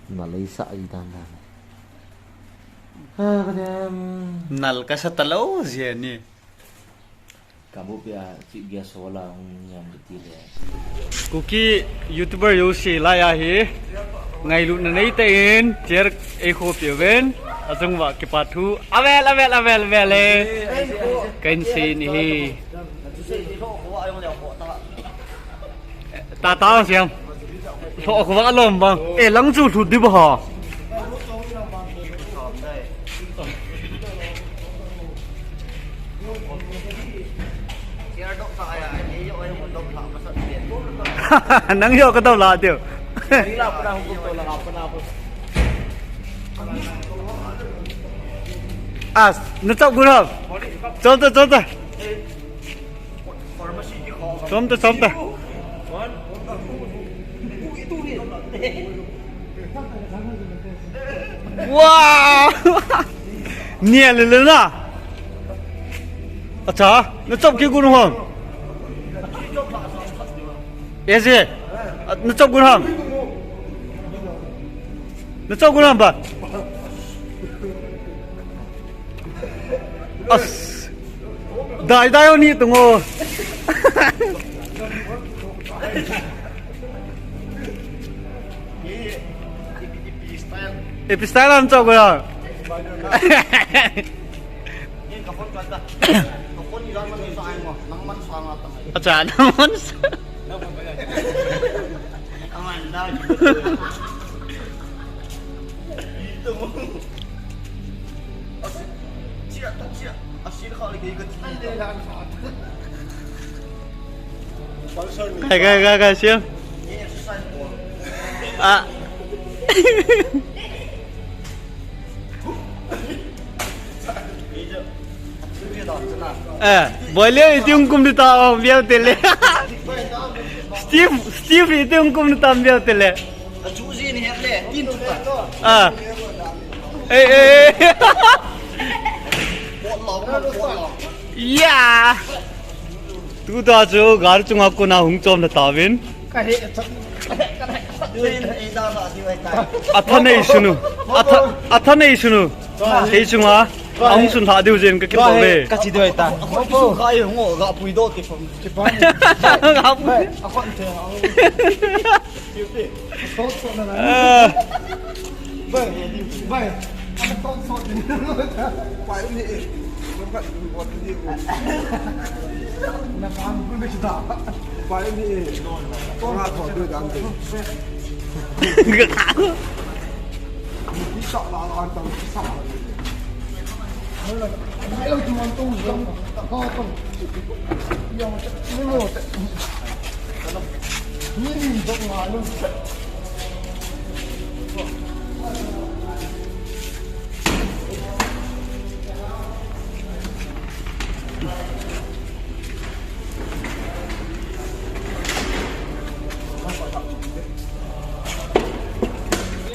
Malaysia idanda. Kadang nal ka sa talaw siya ni. kamu pia si dia sola yang betul ya. Kuki YouTuber yo si laya hi. Ngai lu na nei tein cher e kho piven asung wa ki pathu avel le. Kain sin hi. Ta siang. Tho ko wa lom bang. E lang chu thu di ba ha. Nang yo ka daw la tiêu. À, nó chọc bún không? Chôm ta. Chôm ta. Wow! Nhẹ lên à? À chả, nó chọc kia cũng không? Yes, yes. Nó chọc cũng không? Nó chọc cũng không bà? Đại ông đi tụi ngô. Epistyle làm chọc rồi. Chả nó muốn. Cái xem. À. Boleh itu hukum di tahu biar tele. Steve itu hukum di tahu biar tele. Cuci ni hele, 3 juta. Ah. Ya. Tu dah jo gar chung aku na hung chom na tawin. Athane sunu. Hei chunga. Ang sun tha diu jen ka ke pole. Ka chi doi ta. Ko khai ngo ga pui do ke pom. Ke pa. Ga pui. Akon the. Vai. Akon so ni. Pai ni. Nampak buat ni. Na kam ku be ta. Pai ni. Ko ha tho de gang de. Ni sa la an tang sa. Hãy subscribe cho kênh Ghiền Mì Gõ để không bỏ lỡ những video hấp dẫn.